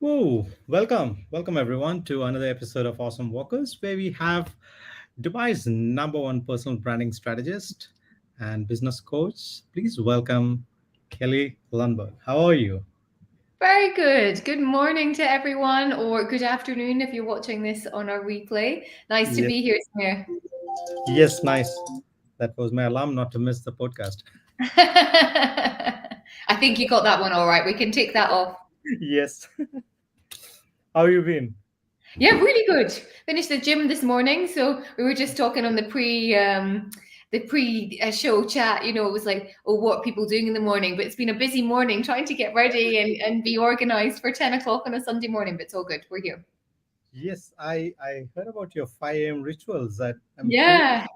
Whoa, welcome everyone to another episode of Awesome Walkers, where we have Dubai's number one personal branding strategist and business coach. Please welcome Kelly Lundberg. How are you? Very good. Good morning to everyone, or good afternoon if you're watching this on our replay. Nice to Yes, be here, Samir. yes, nice. That was my alarm not to miss the podcast. I think you got that one all right. We can tick that off. Yes. How you been? Yeah, really good. Finished the gym this morning, so we were just talking on the pre show chat. It was like, oh, what are people doing in the morning? But it's been a busy morning trying to get ready and be organized for 10 o'clock on a Sunday morning. But it's all good. We're here. Yes, I heard about your 5 a.m. rituals. That I'm curious. Yeah.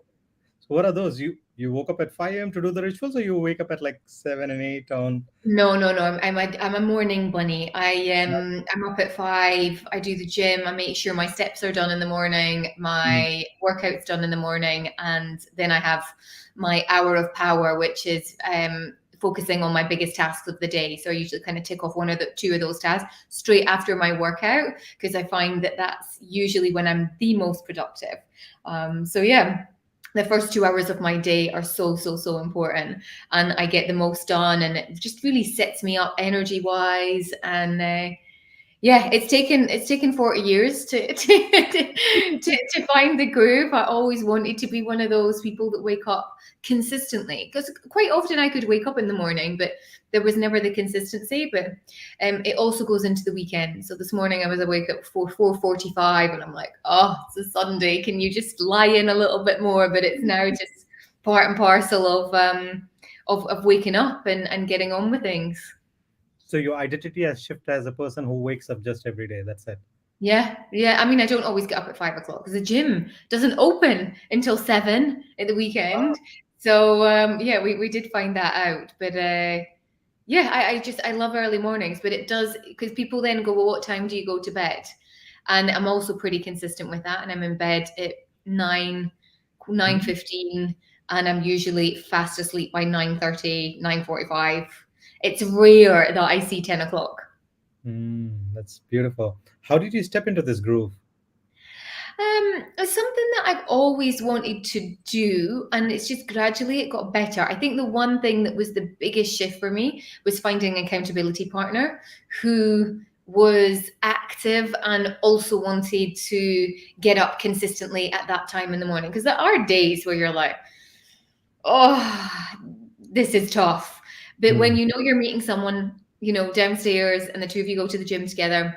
So what are those? You woke up at 5 a.m. to do the rituals, or you wake up at like 7 and 8 on? No, no, no. I'm a morning bunny. I'm up at 5. I do the gym. I make sure my steps are done in the morning, Mm. my workouts done in the morning, and then I have my hour of power, which is focusing on my biggest tasks of the day. So I usually kind of tick off one or two of those tasks straight after my workout because I find that that's usually when I'm the most productive. So yeah, the first 2 hours of my day are so, so, so important, and I get the most done, and it just really sets me up energy wise. And yeah, it's taken 40 years to find the groove. I always wanted to be one of those people that wake up consistently, because quite often I could wake up in the morning, but there was never the consistency. But it also goes into the weekend. So this morning I was awake at 4:45, and I'm like, oh, it's a Sunday. Can you just lie in a little bit more? But it's now just part and parcel of waking up and getting on with things. So your identity has shifted as a person who wakes up just every day. That's it. Yeah, yeah. I mean, I don't always get up at 5 o'clock because the gym doesn't open until 7 at the weekend. So yeah, we did find that out. But yeah, I love early mornings, but it does, because people then go, well, what time do you go to bed? And I'm also pretty consistent with that, and I'm in bed at 9, Mm. 9:15, and I'm usually fast asleep by 9:30, 9:45. It's rare that I see 10 o'clock. That's beautiful. How did you step into this groove? It's something that I've always wanted to do, and it's just gradually it got better. I think the one thing that was the biggest shift for me was finding an accountability partner who was active and also wanted to get up consistently at that time in the morning. Because there are days where you're like, oh, this is tough. But when Mm. you know you're meeting someone, downstairs, and the two of you go to the gym together,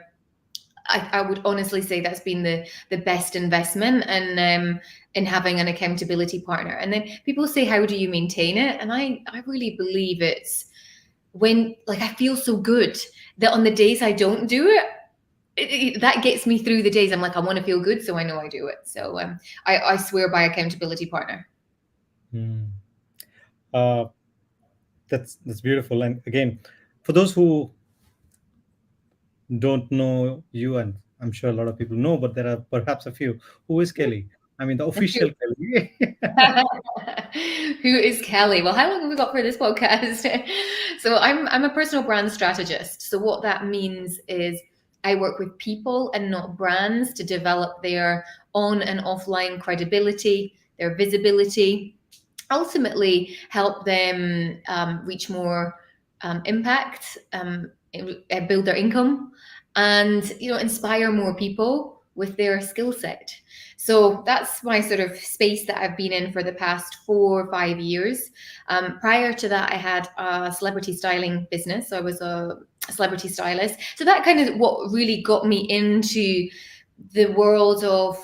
I would honestly say that's been the best investment, and in having an accountability partner. And then people say, how do you maintain it? And I really believe it's when, like, I feel so good that on the days I don't do it, that gets me through the days. I'm like, I want to feel good, so I know I do it. So I swear by accountability partner. Mm. Uh, that's beautiful. And again, for those who don't know you, and I'm sure a lot of people know, but there are perhaps a few. Who is Kelly? I mean, the official Kelly. Who is Kelly? Well, how long have we got for this podcast? So I'm a personal brand strategist. So what that means is I work with people and not brands to develop their on and offline credibility, their visibility, ultimately help them reach more impact, build their income, and inspire more people with their skill set. So that's my sort of space that I've been in for the past 4 or 5 years. Prior to that, I had a celebrity styling business. So I was a celebrity stylist. So that kind of what really got me into the world of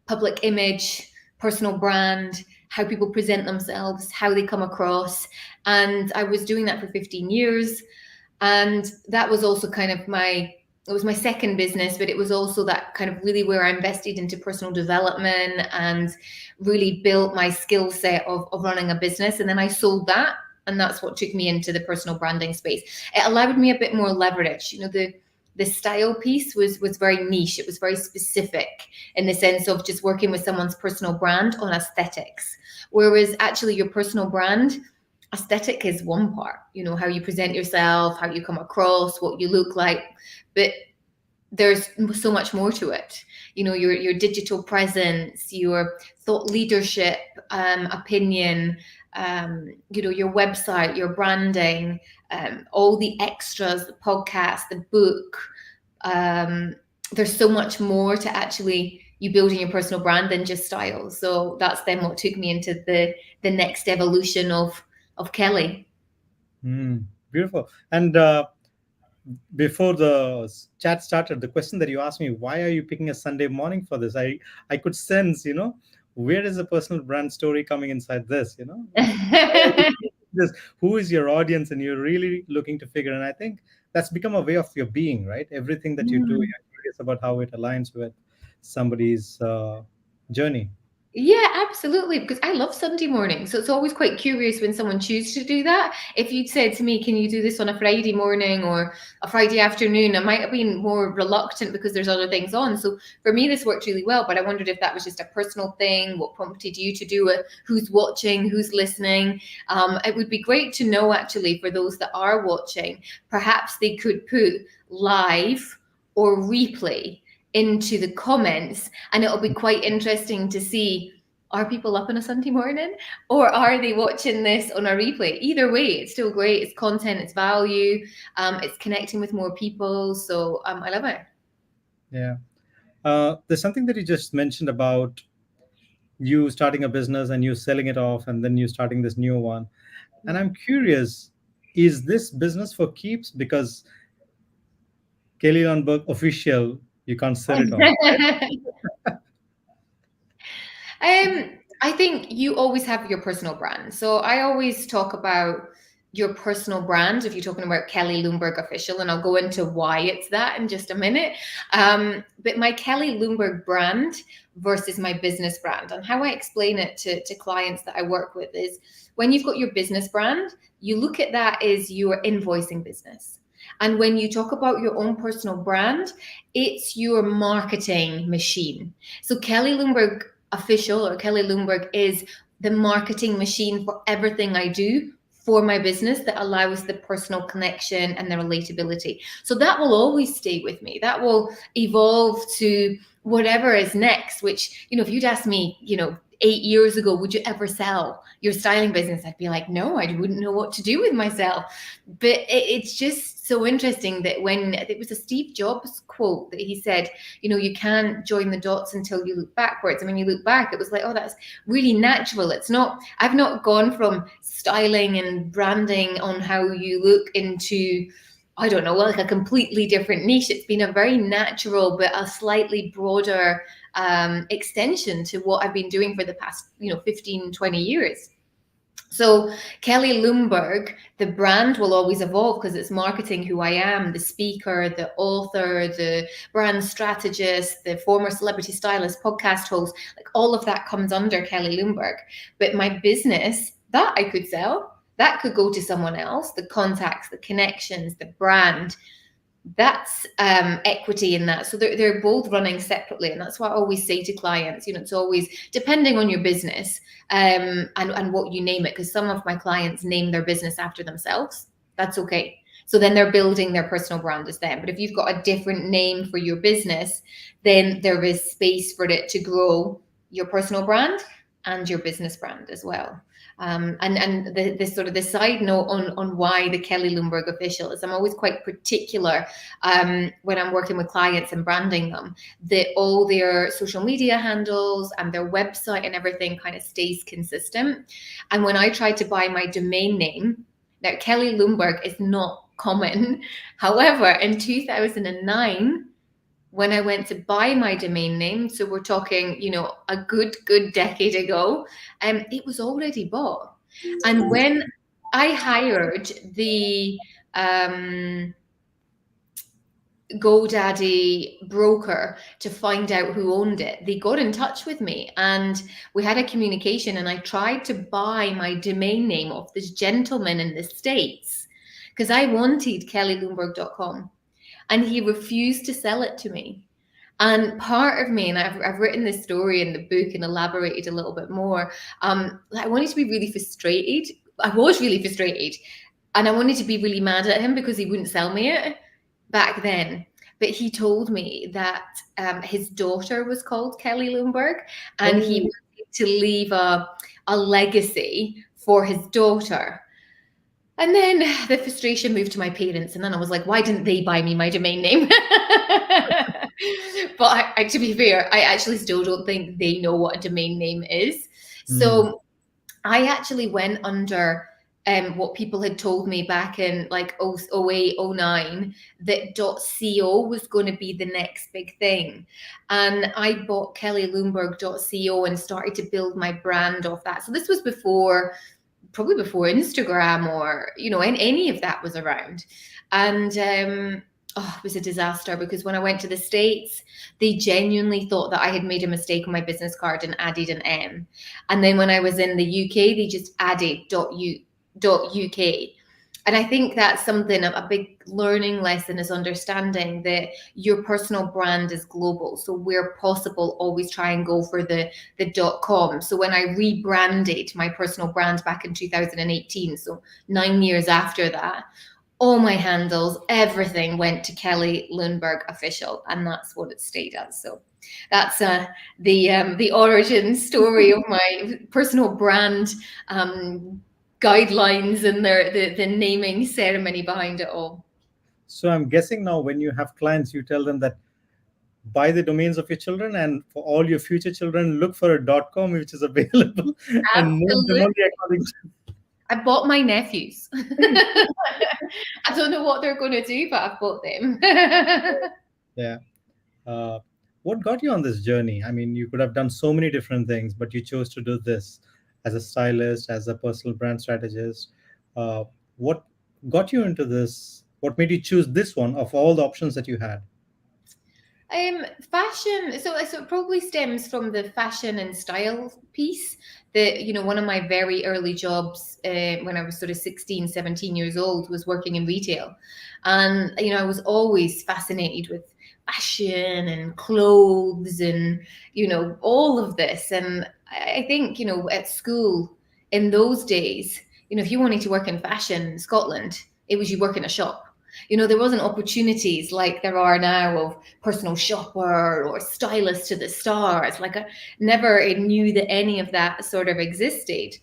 public image, personal brand, how people present themselves, how they come across. And I was doing that for 15 years. And that was also kind of it was my second business, but it was also that kind of really where I invested into personal development and really built my skill set of running a business. And then I sold that. And that's what took me into the personal branding space. It allowed me a bit more leverage. The style piece was very niche. It was very specific in the sense of just working with someone's personal brand on aesthetics. Whereas actually your personal brand aesthetic is one part, how you present yourself, how you come across, what you look like. But there's so much more to it. Your digital presence, your thought leadership, opinion, your website, your branding, all the extras, the podcast, the book. Um, there's so much more to actually you building your personal brand than just style. So that's then what took me into the next evolution of Kelly. Beautiful. And before the chat started, the question that you asked me, why are you picking a Sunday morning for this? I could sense, where is the personal brand story coming inside this? Why are you choosing this? Who is your audience? And you're really looking to figure. And I think that's become a way of your being, right? Everything that you do, Mm. you're curious about how it aligns with somebody's journey. Yeah, absolutely. Because I love Sunday mornings. So it's always quite curious when someone chooses to do that. If you'd said to me, can you do this on a Friday morning or a Friday afternoon? I might have been more reluctant because there's other things on. So for me, this worked really well. But I wondered if that was just a personal thing, what prompted you to do it, who's watching, who's listening. It would be great to know, actually, for those that are watching, perhaps they could put live or replay into the comments, and it'll be quite interesting to see, are people up on a Sunday morning or are they watching this on a replay? Either way, it's still great. It's content, it's value, it's connecting with more people. So I love it. Yeah. There's something that you just mentioned about you starting a business and you selling it off and then you starting this new one. And I'm curious, is this business for keeps? Because Kelly Lundberg official, you can't sell it off, right? I think you always have your personal brand. So I always talk about your personal brand if you're talking about Kelly Lundberg official, and I'll go into why it's that in just a minute. But my Kelly Lundberg brand versus my business brand, and how I explain it to clients that I work with is, when you've got your business brand, you look at that as your invoicing business. And when you talk about your own personal brand, it's your marketing machine. So Kelly Lundberg official, or Kelly Lundberg, is the marketing machine for everything I do for my business that allows the personal connection and the relatability. So that will always stay with me. That will evolve to whatever is next, which, if you'd asked me, 8 years ago, would you ever sell your styling business? I'd be like, no, I wouldn't know what to do with myself. But it's just so interesting that when it was a Steve Jobs quote that he said, you can't join the dots until you look backwards. And when you look back, it was like, oh, that's really natural. It's not, I've not gone from styling and branding on how you look into, I don't know, like a completely different niche. It's been a very natural, but a slightly broader extension to what I've been doing for the past, 15, 20 years. So Kelly Lundberg, the brand will always evolve because it's marketing who I am, the speaker, the author, the brand strategist, the former celebrity stylist, podcast host, like all of that comes under Kelly Lundberg. But my business, that I could sell, that could go to someone else, the contacts, the connections, the brand, that's equity in that. So they're both running separately. And that's what I always say to clients, it's always depending on your business and what you name it. Because some of my clients name their business after themselves. That's okay. So then they're building their personal brand as them. But if you've got a different name for your business, then there is space for it to grow your personal brand and your business brand as well. And the sort of the side note on why the Kelly Lundberg official is, I'm always quite particular when I'm working with clients and branding them, that all their social media handles and their website and everything kind of stays consistent. And when I tried to buy my domain name, now Kelly Lundberg is not common. However, in 2009, when I went to buy my domain name, so we're talking, a good decade ago, it was already bought. And when I hired the GoDaddy broker to find out who owned it, they got in touch with me and we had a communication, and I tried to buy my domain name off this gentleman in the States because I wanted kellylundberg.com, and he refused to sell it to me. And part of me, and I've written this story in the book and elaborated a little bit more, I wanted to be really frustrated. I was really frustrated. And I wanted to be really mad at him because he wouldn't sell me it back then. but he told me that his daughter was called Kelly Lundberg, and he Oh, wanted to leave a legacy for his daughter. And then the frustration moved to my parents, and then I was like, why didn't they buy me my domain name? But to be fair, I actually still don't think they know what a domain name is. hmm. So I actually went under what people had told me back in like 08, 09, that .co was going to be the next big thing. And I bought kellylundberg.co and started to build my brand off that. So this was probably before Instagram or, any of that was around. And it was a disaster because when I went to the States, they genuinely thought that I had made a mistake on my business card and added an M. And then when I was in the UK, they just added .uk. And I think that's something, a big learning lesson is understanding that your personal brand is global. So where possible, always try and go for the .com. So when I rebranded my personal brand back in 2018, so 9 years after that, all my handles, everything went to Kelly Lundberg Official, and that's what it stayed as. So that's the origin story of my personal brand guidelines and the naming ceremony behind it all. So I'm guessing now when you have clients, you tell them that buy the domains of your children, and for all your future children, look for a .com which is available and name them Absolutely. only according to. I bought my nephews. I don't know what they're going to do, but I've bought them. Yeah. Uh, what got you on this journey? I mean, you could have done so many different things, but you chose to do this as a stylist, as a personal brand strategist. Uh, what got you into this? What made you choose this one of all the options that you had? Fashion. So it probably stems from the fashion and style piece. That, one of my very early jobs when I was sort of 16, 17 years old was working in retail. And, I was always fascinated with fashion and clothes and, all of this. And I think, at school in those days, if you wanted to work in fashion in Scotland, it was you work in a shop. There wasn't opportunities like there are now of personal shopper or stylist to the stars. Like I never knew that any of that sort of existed.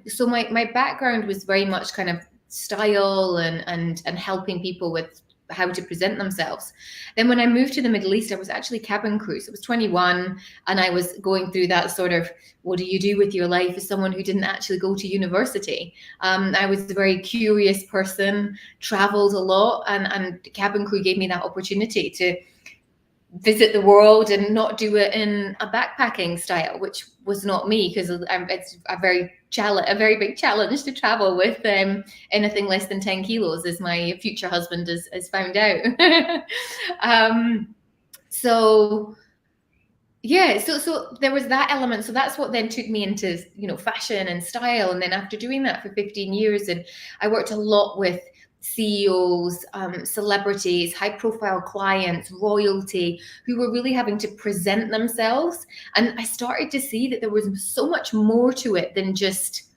So my background was very much kind of style and helping people with how to present themselves. Then when I moved to the Middle East, I was actually cabin crew. So I was 21 and I was going through that sort of, what do you do with your life as someone who didn't actually go to university? I was a very curious person, traveled a lot, and cabin crew gave me that opportunity to visit the world and not do it in a backpacking style, which was not me because it's a very big challenge to travel with anything less than 10 kilos, as my future husband has found out. So yeah, so there was that element. So that's what then took me into, fashion and style. And then after doing that for 15 years, and I worked a lot with CEOs, celebrities, high profile clients, royalty, who were really having to present themselves. And I started to see that there was so much more to it than just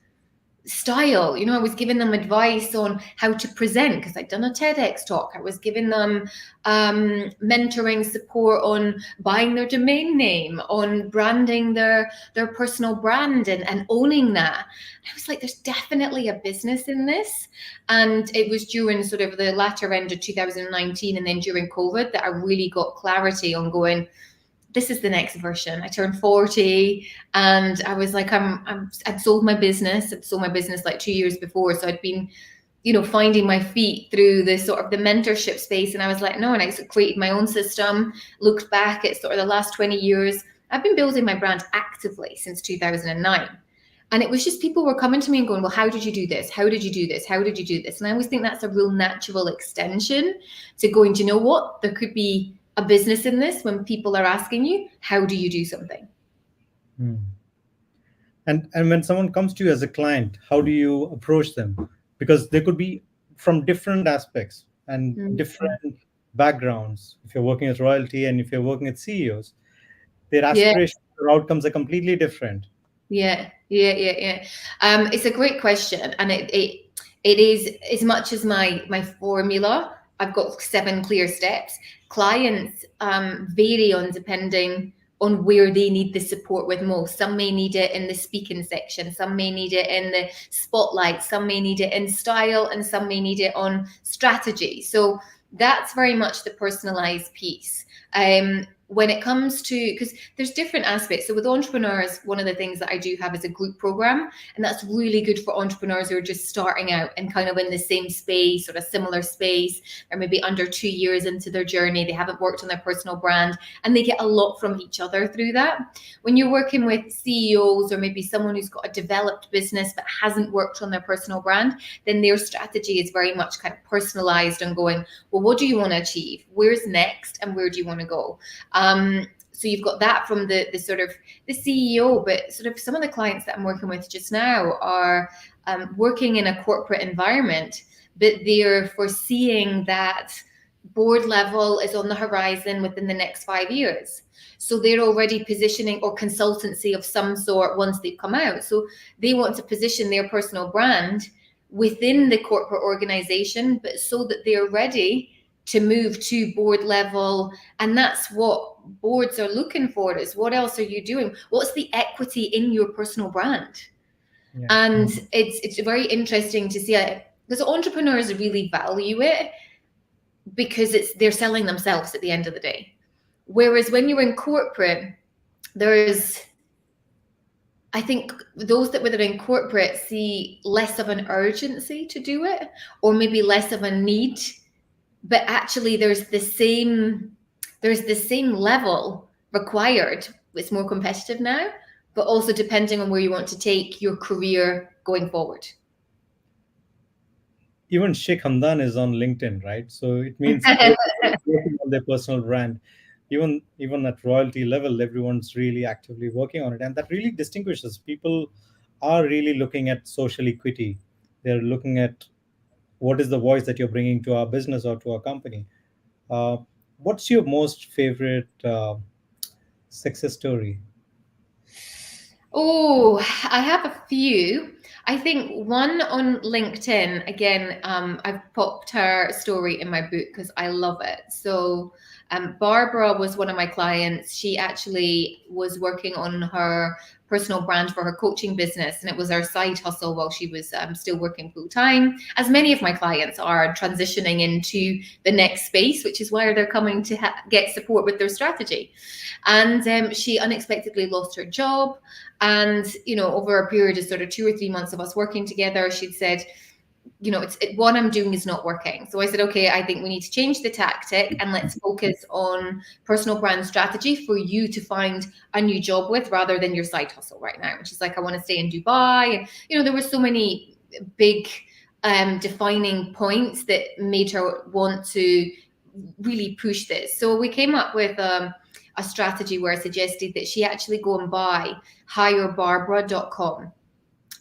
style. I was giving them advice on how to present because I'd done a TEDx talk. I was giving them mentoring support on buying their domain name, on branding their personal brand and owning that. And I was like, there's definitely a business in this. And it was during sort of the latter end of 2019 and then during COVID that I really got clarity on going, this is the next version. I turned 40 and I was like, I'd sold my business. I'd sold my business like 2 years before. So I'd been, finding my feet through the sort of the mentorship space. And I was like, no, and I created my own system, looked back at sort of the last 20 years. I've been building my brand actively since 2009. And it was just people were coming to me and going, well, how did you do this? How did you do this? How did you do this? And I always think that's a real natural extension to going, do you know what? There could be a business in this when people are asking you, how do you do something? Hmm. And when someone comes to you as a client, how do you approach them? Because they could be from different aspects and different backgrounds. If you're working with royalty and if you're working with CEOs, their Yeah, aspirations or outcomes are completely different. yeah. It's a great question, and it is, as much as my formula I've got 7 clear steps. Clients vary on depending on where they need the support with most. Some may need it in the speaking section, some may need it in the spotlight, some may need it in style, and some may need it on strategy. So that's very much the personalized piece. When it comes to, because there's different aspects. So with entrepreneurs, one of the things that I do have is a group program, and that's really good for entrepreneurs who are just starting out and kind of in the same space or a similar space, or maybe under 2 years into their journey, they haven't worked on their personal brand, and they get a lot from each other through that. When you're working with CEOs or maybe someone who's got a developed business but hasn't worked on their personal brand, then their strategy is very much kind of personalized and going, well, what do you want to achieve? Where's next? And where do you want to go? So you've got that from the sort of the CEO, but sort of some of the clients that I'm working with just now are working in a corporate environment, but they're foreseeing that board level is on the horizon within the next 5 years. So they're already positioning, or consultancy of some sort once they've come out. So they want to position their personal brand within the corporate organization, but so that they're ready to move to board level. And that's what boards are looking for, is what else are you doing? What's the equity in your personal brand? Yeah. And it's very interesting to see it, because entrepreneurs really value it because they're selling themselves at the end of the day. Whereas when you're in corporate, I think those that were in corporate see less of an urgency to do it, or maybe less of a need, but actually there's the same level required. It's more competitive now, but also depending on where you want to take your career going forward. Even Sheikh Hamdan is on LinkedIn, right? So it means working on their personal brand. Even at royalty level, everyone's really actively working on it, and that really distinguishes people. Are really looking at social equity. They're looking at what is the voice that you're bringing to our business or to our company. Uh, what's your most favorite success story? Oh, I have a few. I think one on LinkedIn, again, I've popped her story in my book because I love it. So, Barbara was one of my clients. She actually was working on her personal brand for her coaching business, and it was her side hustle while she was still working full time, as many of my clients are transitioning into the next space, which is why they're coming to get support with their strategy. And she unexpectedly lost her job. And, over a period of sort of 2 or 3 months of us working together, she'd said, what I'm doing is not working. So I said, okay, I think we need to change the tactic and let's focus on personal brand strategy for you to find a new job with, rather than your side hustle right now. And she's like, I want to stay in Dubai. And, there were so many big defining points that made her want to really push this. So we came up with a strategy where I suggested that she actually go and buy hirebarbara.com.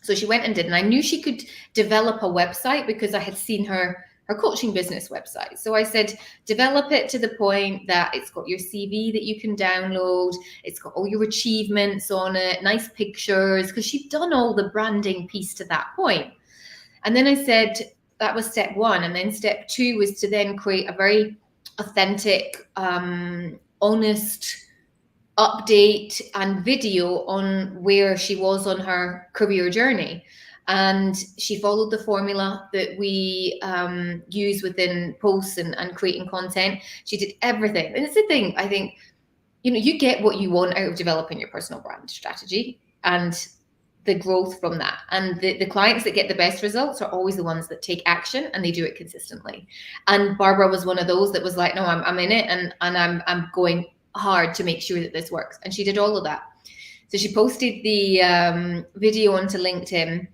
So she went and did, and I knew she could develop a website because I had seen her coaching business website. So I said, develop it to the point that it's got your CV that you can download. It's got all your achievements on it, nice pictures, because she'd done all the branding piece to that point. And then I said, that was step one. And then step two was to then create a very authentic, honest update and video on where she was on her career journey. And she followed the formula that we use within posts and creating content. She did everything. And it's the thing, I think, you get what you want out of developing your personal brand strategy and the growth from that. And the clients that get the best results are always the ones that take action and they do it consistently. And Barbara was one of those that was like, no, I'm in it, and I'm going hard to make sure that this works. And she did all of that. So she posted the video onto LinkedIn,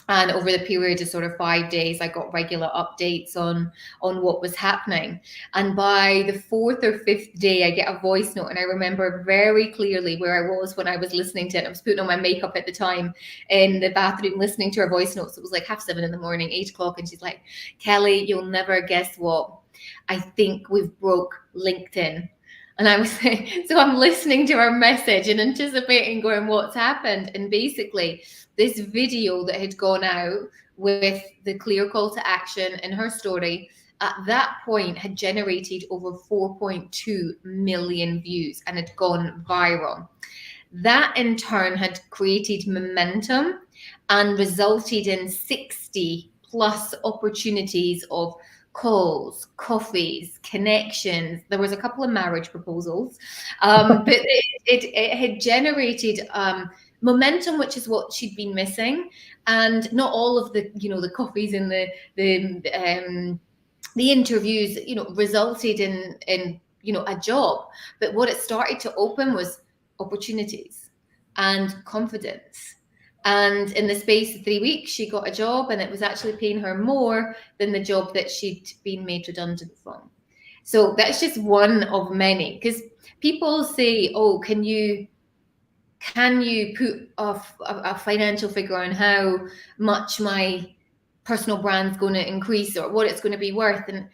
and over the period of sort of 5 days, I got regular updates on what was happening. And by the 4th or 5th day, I get a voice note, and I remember very clearly where I was when I was listening to it. I was putting on my makeup at the time in the bathroom, listening to her voice notes. It was like 7:30 in the morning, 8 o'clock, and she's like, Kelly, you'll never guess what. I think we've broke LinkedIn. And I was like, so I'm listening to her message and anticipating, going, what's happened? And basically, this video that had gone out with the clear call to action in her story at that point had generated over 4.2 million views and had gone viral. That in turn had created momentum and resulted in 60 plus opportunities of calls, coffees, connections. There was a couple of marriage proposals, but it had generated momentum, which is what she'd been missing. And not all of the, the coffees and the interviews, resulted in a job. But what it started to open was opportunities and confidence. And in the space of 3 weeks, she got a job, and it was actually paying her more than the job that she'd been made redundant from. So that's just one of many. Because people say, "Oh, can you put a financial figure on how much my personal brand's going to increase or what it's going to be worth?" And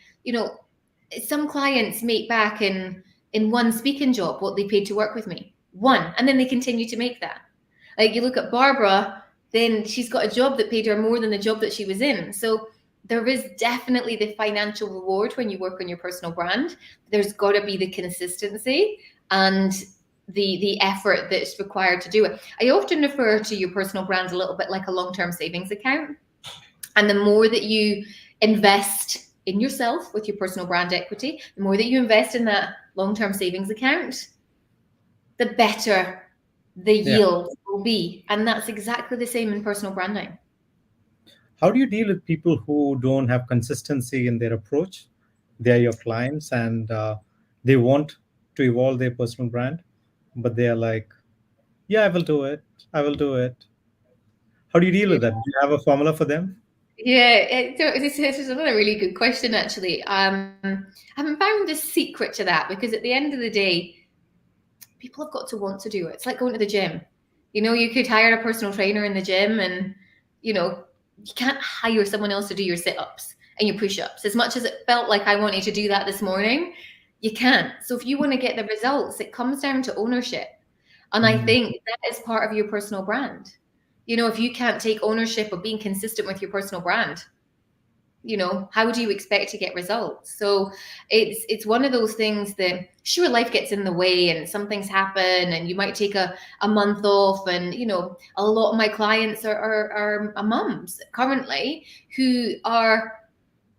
some clients make back in one speaking job what they paid to work with me, one, and then they continue to make that. Like, you look at Barbara, then she's got a job that paid her more than the job that she was in. So there is definitely the financial reward when you work on your personal brand. There's got to be the consistency and the effort that's required to do it. I often refer to your personal brand a little bit like a long-term savings account. And the more that you invest in yourself with your personal brand equity, the more that you invest in that long-term savings account, the better the Yeah. yield will be. And that's exactly the same in personal branding. How do you deal with people who don't have consistency in their approach? They're your clients, and they want to evolve their personal brand, but they are like, yeah, I will do it. I will do it. How do you deal Yeah, with that? Do you have a formula for them? this is another really good question, actually. I haven't found a secret to that, because at the end of the day, people have got to want to do it. It's like going to the gym. You could hire a personal trainer in the gym, and you can't hire someone else to do your sit-ups and your push-ups. As much as it felt like I wanted to do that this morning, you can't. So if you want to get the results, it comes down to ownership. And I Mm. think that is part of your personal brand. If you can't take ownership of being consistent with your personal brand, how do you expect to get results? So it's one of those things that, sure, life gets in the way and some things happen, and you might take a month off. And a lot of my clients are mums currently who are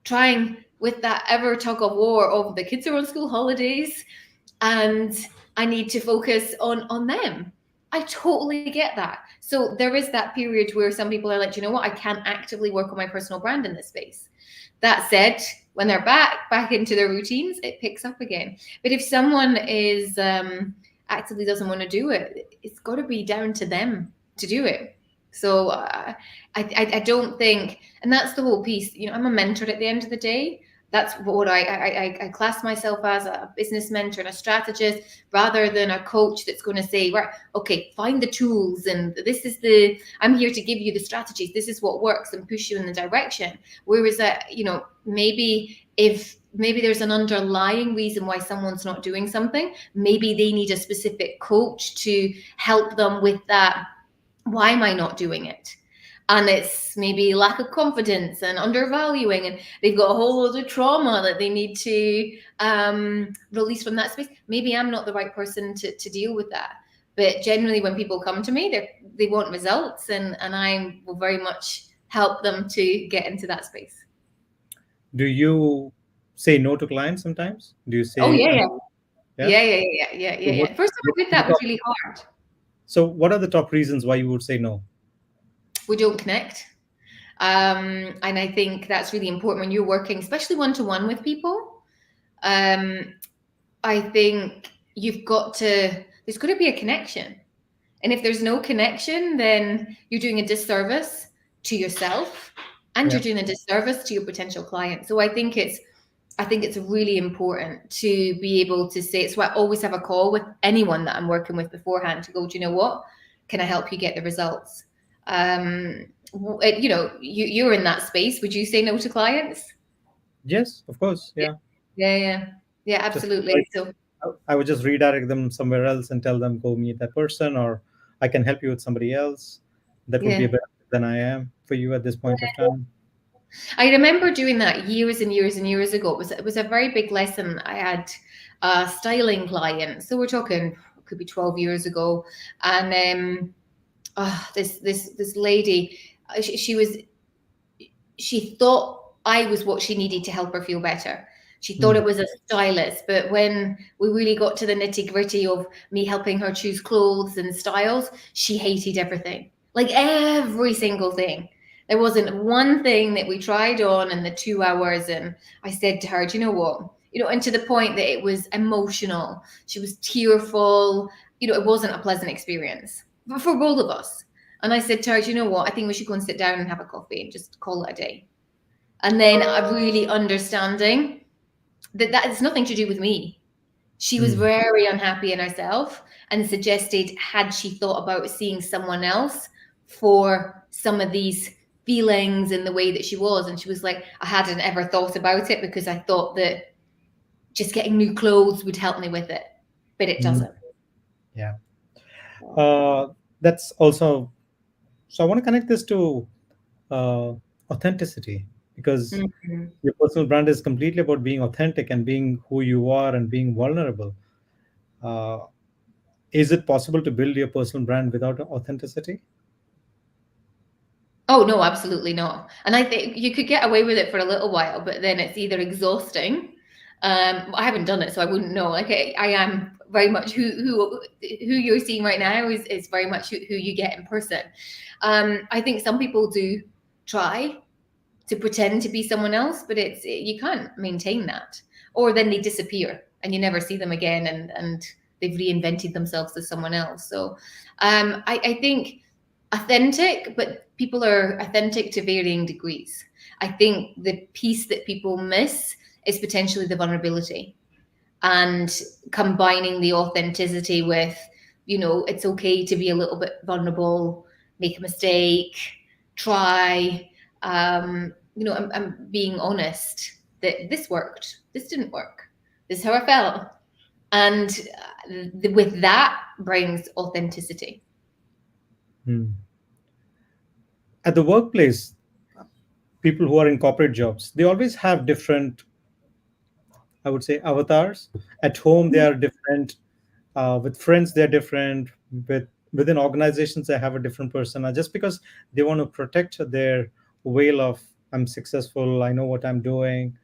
trying with that ever tug of war of the kids are on school holidays and I need to focus on them. I totally get that. So there is that period where some people are like, you know what, I can't actively work on my personal brand in this space. That said, when they're back into their routines, it picks up again. But if someone is actively doesn't want to do it, it's got to be down to them to do it. So I don't think, and that's the whole piece. I'm a mentor at the end of the day. That's what I class myself as, a business mentor and a strategist, rather than a coach that's going to say, right, okay, find the tools, and I'm here to give you the strategies. This is what works, and push you in the direction. Whereas, maybe there's an underlying reason why someone's not doing something. Maybe they need a specific coach to help them with that. Why am I not doing it? And it's maybe lack of confidence and undervaluing, and they've got a whole load of trauma that they need to release from that space. Maybe I'm not the right person to deal with that. But generally, when people come to me, they want results, and I will very much help them to get into that space. Do you say no to clients sometimes? Do you Oh, say, yeah, yeah. yeah? Yeah. First time I did that was really hard. So, what are the top reasons why you would say no? We don't connect. And I think that's really important when you're working, especially one-to-one with people. I think there's got to be a connection. And if there's no connection, then you're doing a disservice to yourself, and Yeah. you're doing a disservice to your potential client. So I think it's really important to be able to say, so I always have a call with anyone that I'm working with beforehand to go, do you know what? Can I help you get the results? You're in that space. Would you say no to clients? Yes, of course. Yeah. Yeah, Just absolutely. like, So I would just redirect them somewhere else and tell them, go meet that person, or I can help you with somebody else. That would be a yeah, better fit than I am for you at this point of time. I remember doing that years and years and years ago. It was a very big lesson. I had a styling client, so we're talking could be 12 years ago, and this lady, she thought I was what she needed to help her feel better. She thought Mm, it was a stylist, but when we really got to the nitty gritty of me helping her choose clothes and styles, she hated everything, like every single thing. There wasn't one thing that we tried on in the 2 hours. And I said to her, do you know what? And to the point that it was emotional. She was tearful. It wasn't a pleasant experience for both of us. And I said to her, do you know what? I think we should go and sit down and have a coffee and just call it a day. And then really understanding that that has nothing to do with me. She was mm, very unhappy in herself and suggested, had she thought about seeing someone else for some of these feelings and the way that she was. And she was like, I hadn't ever thought about it because I thought that just getting new clothes would help me with it, but it mm. doesn't. Yeah. That's also, so I want to connect this to uh, authenticity, because Mhm. your personal brand is completely about being authentic and being who you are and being vulnerable. Uh, is it possible to build your personal brand without authenticity? Oh no, absolutely not. And I think you could get away with it for a little while, but then it's either exhausting. I haven't done it, so I wouldn't know. Like I am very much who you're seeing right now is very much who you get in person. I think some people do try to pretend to be someone else, but you can't maintain that. Or then they disappear and you never see them again, and they've reinvented themselves as someone else. So I think authentic, but people are authentic to varying degrees. I think the piece that people miss is potentially the vulnerability, and combining the authenticity with, it's okay to be a little bit vulnerable, make a mistake, try, I'm being honest that this worked, this didn't work, this is how I felt. And with that brings authenticity. Hmm. At the workplace, people who are in corporate jobs, they always have different, I would say, avatars. At home, they are different. With friends, they're different. Within organizations, they have a different persona, just because they want to protect their veil of I'm successful, I know what I'm doing,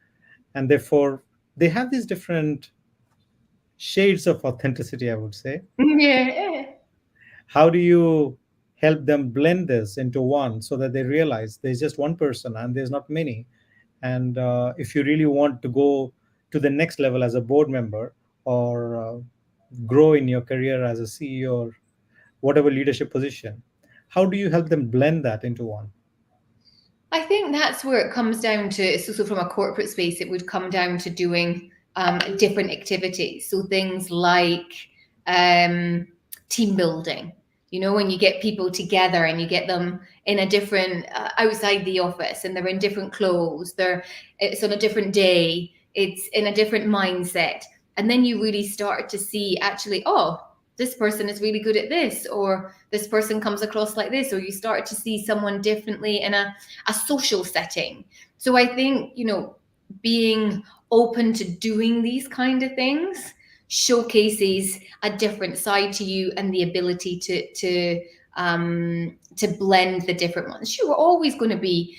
and therefore they have these different shades of authenticity, I would say. Yeah. How do you help them blend this into one so that they realize there's just one person and there's not many? And if you really want to go to the next level as a board member, or grow in your career as a CEO or whatever leadership position, how do you help them blend that into one? I think that's where it comes down to. So from a corporate space, it would come down to doing different activities. So things like um, team building. When you get people together and you get them in a different outside the office, and they're in different clothes. It's on a different day. It's in a different mindset, and then you really start to see actually, oh, this person is really good at this, or this person comes across like this, or you start to see someone differently in a social setting. So I think, being open to doing these kind of things showcases a different side to you, and the ability to blend the different ones. Sure, we're always going to be,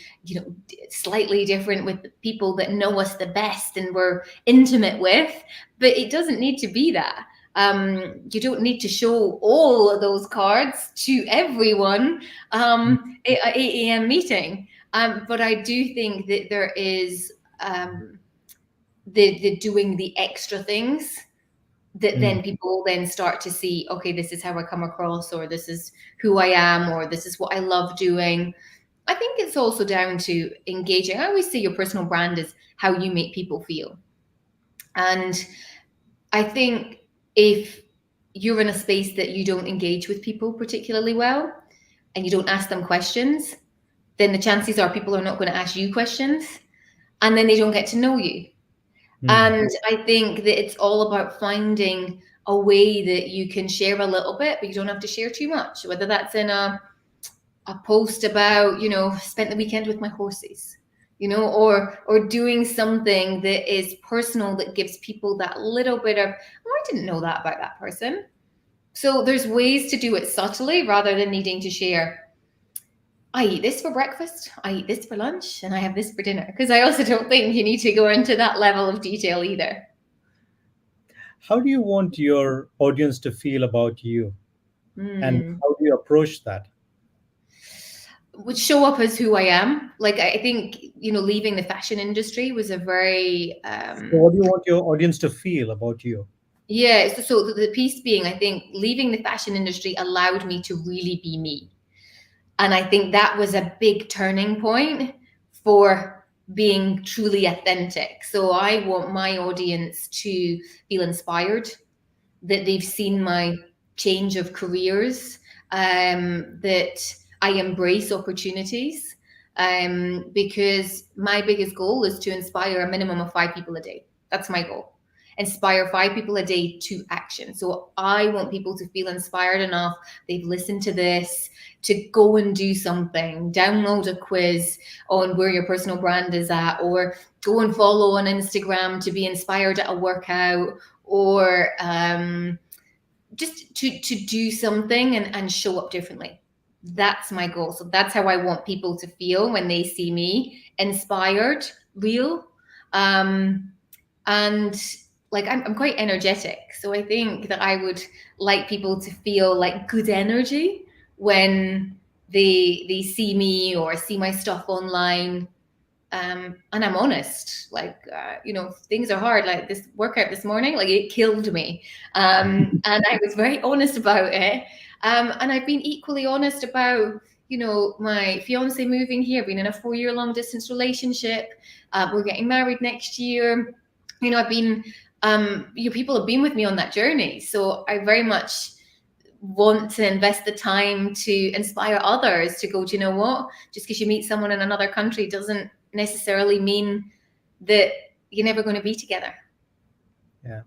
slightly different with the people that know us the best and we're intimate with, but it doesn't need to be that. You don't need to show all of those cards to everyone at 8 a.m. meeting. But I do think that there is the doing the extra things that Mm, then people then start to see, okay, this is how I come across, or this is who I am, or this is what I love doing. I think it's also down to engaging. I always say your personal brand is how you make people feel. And I think if you're in a space that you don't engage with people particularly well, and you don't ask them questions, then the chances are people are not going to ask you questions, and then they don't get to know you. mm, And I think that it's all about finding a way that you can share a little bit, but you don't have to share too much, whether that's in a post about, spent the weekend with my horses. or doing something that is personal, that gives people that little bit of, oh, I didn't know that about that person. So there's ways to do it subtly rather than needing to share, I eat this for breakfast, I eat this for lunch, and I have this for dinner. Because I also don't think you need to go into that level of detail either. How do you want your audience to feel about you, and Hmm. how do you approach that? Would show up as who I am. Like, I think, leaving the fashion industry was a very, So what do you want your audience to feel about you? yeah. So the piece being, I think leaving the fashion industry allowed me to really be me. And I think that was a big turning point for being truly authentic. So I want my audience to feel inspired, that they've seen my change of careers, that I embrace opportunities, because my biggest goal is to inspire a minimum of 5 people a day. That's my goal. Inspire 5 people a day to action. So I want people to feel inspired enough, they've listened to this, to go and do something, download a quiz on where your personal brand is at, or go and follow on Instagram to be inspired at a workout, or just to do something and show up differently. That's my goal. So that's how I want people to feel when they see me: inspired, real, and like I'm quite energetic. So I think that I would like people to feel like good energy when they see me or see my stuff online. And I'm honest, like, things are hard. Like this workout this morning, like it killed me. And I was very honest about it. And I've been equally honest about, my fiance moving here, being in a 4-year long distance relationship. We're getting married next year. I've been, people have been with me on that journey. So I very much want to invest the time to inspire others to go, do you know what? Just because you meet someone in another country doesn't necessarily mean that you're never going to be together. Yeah.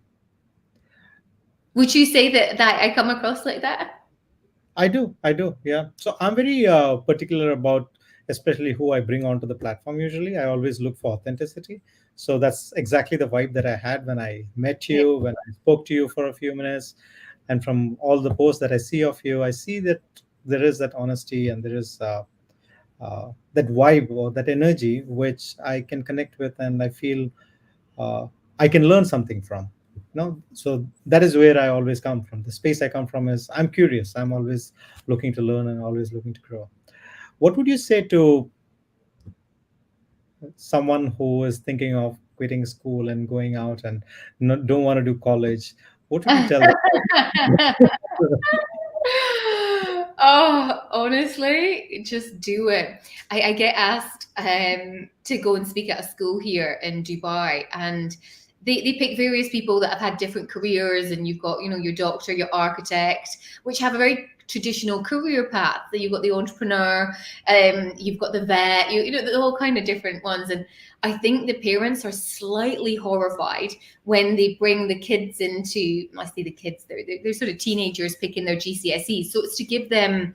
Would you say that I come across like that? I do. Yeah. So I'm very particular about, especially who I bring onto the platform. Usually, I always look for authenticity. So that's exactly the vibe that I had when I met Yeah. you, when I spoke to you for a few minutes, and from all the posts that I see of you, I see that there is that honesty and there is that vibe or that energy which I can connect with, and I feel uh, I can learn something from. So that is where I always come from. The space I come from is I'm curious. I'm always looking to learn and always looking to grow. What would you say to someone who is thinking of quitting school and going out and don't want to do college? What would you tell them? Oh, honestly, just do it. I get asked to go and speak at a school here in Dubai, and they pick various people that have had different careers, and you've got, your doctor, your architect, which have a very traditional career path. So you've got the entrepreneur, you've got the vet, the all kind of different ones. And I think the parents are slightly horrified when they bring the kids into, I say the kids, they're sort of teenagers picking their GCSEs. So it's to give them,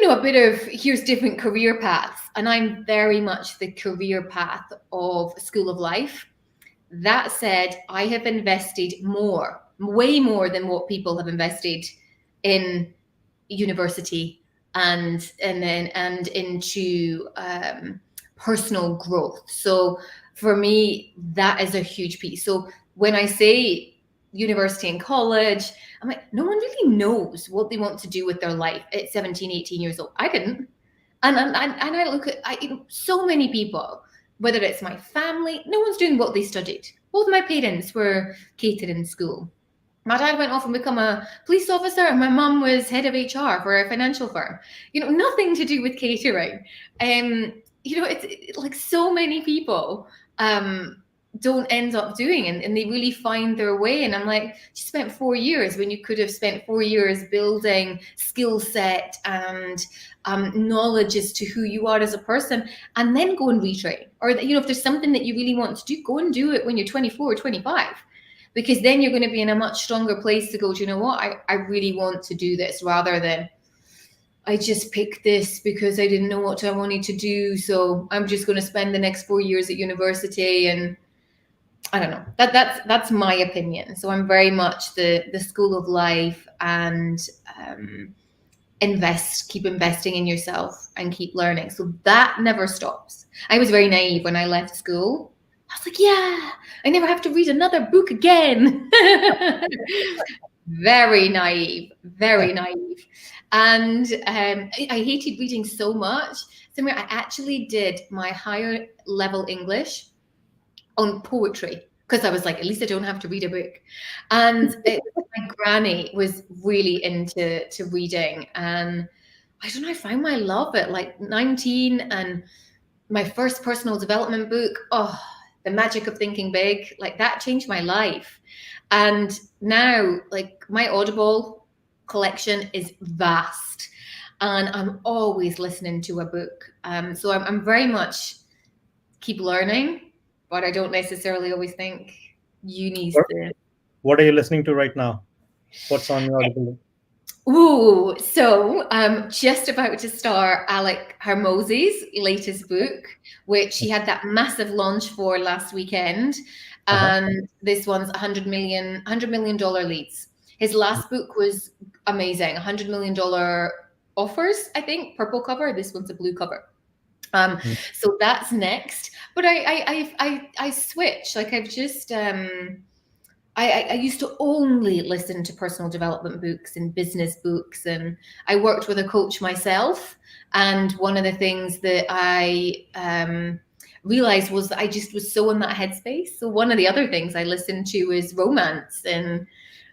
a bit of, here's different career paths. And I'm very much the career path of School of Life. That said, I have invested more, way more than what people have invested in university and into personal growth. So for me, that is a huge piece. So when I say university and college, I'm like, no one really knows what they want to do with their life at 17, 18 years old. I didn't. And I look at so many people, whether it's my family, no one's doing what they studied. Both my parents were catered in school. My dad went off and become a police officer, and my mum was head of HR for a financial firm. Nothing to do with catering. It's like so many people don't end up doing, and they really find their way. And I'm like, you spent 4 years when you could have spent 4 years building skill set and knowledge as to who you are as a person, and then go and retrain. Or if there's something that you really want to do, go and do it when you're 24 or 25. Because then you're going to be in a much stronger place to go, do you know what? I really want to do this, rather than I just picked this because I didn't know what I wanted to do. So I'm just going to spend the next 4 years at university, and I don't know. That's my opinion. So I'm very much the school of life, and keep investing in yourself and keep learning. So that never stops. I was very naive when I left school. I was like, yeah, I never have to read another book again. Very naive, very naive. And I hated reading so much. Samir, I actually did my higher level English on poetry because I was like, at least I don't have to read a book. And my granny was really into reading, and I don't know, I found my love at like 19, and my first personal development book, oh, The Magic of Thinking Big, like that changed my life. And now, like, my Audible collection is vast, and I'm always listening to a book. So I'm very much keep learning, but I don't necessarily always think you need What, the. what are you listening to right now? What's on your audible? Ooh, so I'm just about to start Alec Hermosi's latest book, which he had that massive launch for last weekend. Uh-huh. And this one's $100 million leads. His last book was amazing, $100 million offers, I think, purple cover. This one's a blue cover. Mm. So that's next. But I switch. Like I've just I used to only listen to personal development books and business books, and I worked with a coach myself. And one of the things that I realized was that I just was so in that headspace. So one of the other things I listen to is romance, and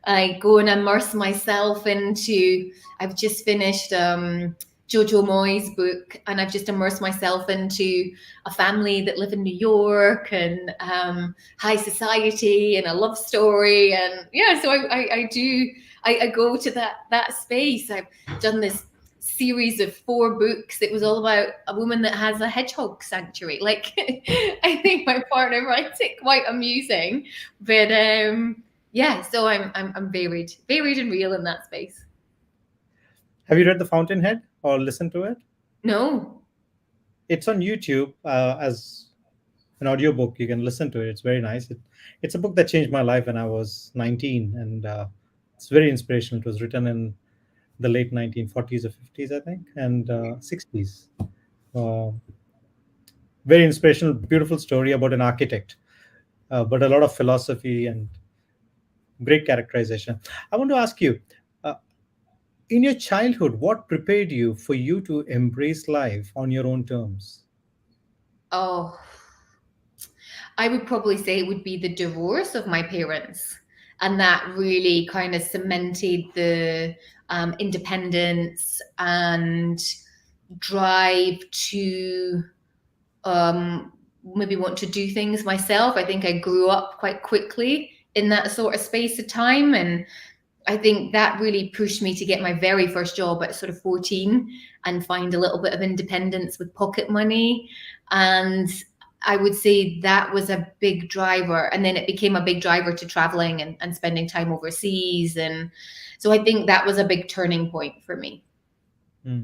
I go and immerse myself into. I've just finished Jojo Moyes' book, and I've just immersed myself into a family that live in New York, and high society, and a love story, and yeah. So I go to that space. I've done this series of 4 books. It was all about a woman that has a hedgehog sanctuary. Like I think my partner finds it quite amusing, but yeah. So I'm varied and real in that space. Have you read The Fountainhead or listened to it? No. It's on YouTube as an audiobook. You can listen to it. It's very nice. It's a book that changed my life when I was 19, and it's very inspirational. It was written in the late 1940s or 50s, I think, and 60s. Uh, Very inspirational, beautiful story about an architect, but a lot of philosophy and great characterization. I want to ask you, uh, in your childhood, what prepared you for you to embrace life on your own terms? Oh, I would probably say it would be the divorce of my parents. And that really kind of cemented the independence and drive to maybe want to do things myself. I think I grew up quite quickly in that sort of space of time. And I think that really pushed me to get my very first job at sort of 14 and find a little bit of independence with pocket money. And I would say that was a big driver. And then it became a big driver to traveling and spending time overseas. And so I think that was a big turning point for me. Hmm.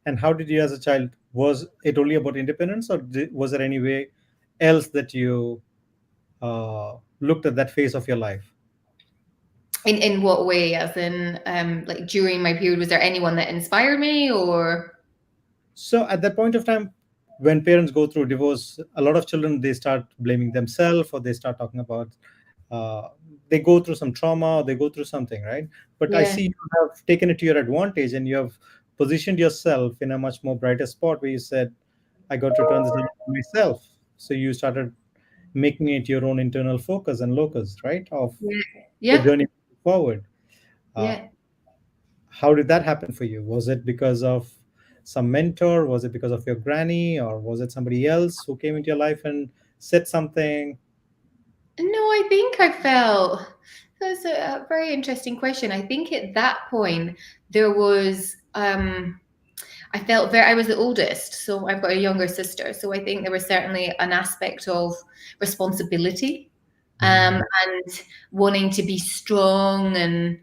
And how did you, as a child, was it only about independence, or was there any way else that you looked at that phase of your life? In what way? As in, like during my period, was there anyone that inspired me, or? So at that point of time, when parents go through divorce, a lot of children, they start blaming themselves, or they start talking about uh, they go through some trauma, or they go through something, right? But I Yeah, see you have taken it to your advantage, and you have positioned yourself in a much more brighter spot where you said, I got to turn this around myself. So you started making it your own internal focus and locus, right, of yeah, the yeah, journey forward. Uh, yeah. how did that happen for you? Was it because of some mentor? Was it because of your granny? Or was it somebody else who came into your life and said something? No, I think I felt that's a very interesting question. I think at that point there was I felt very I was the oldest, so I've got a younger sister. So I think there was certainly an aspect of responsibility Hmm. and wanting to be strong, and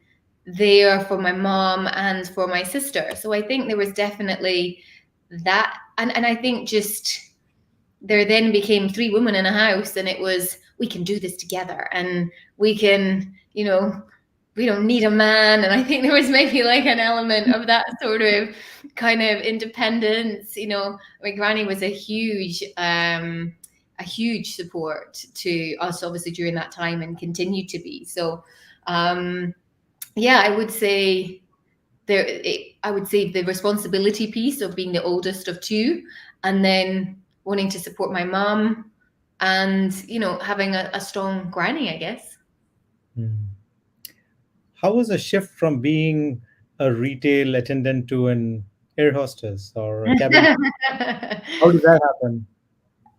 there for my mom and for my sister. So I think there was definitely that. And I think just there then became three women in a house, and it was, we can do this together, and we can, we don't need a man. And I think there was maybe like an element of that sort of kind of independence. My granny was a huge support to us, obviously, during that time, and continued to be. So, yeah, I would say the responsibility piece of being the oldest of two, and then wanting to support my mom, and having a strong granny, I guess. Hmm. How was a shift from being a retail attendant to an air hostess or a cabin? How did that happen?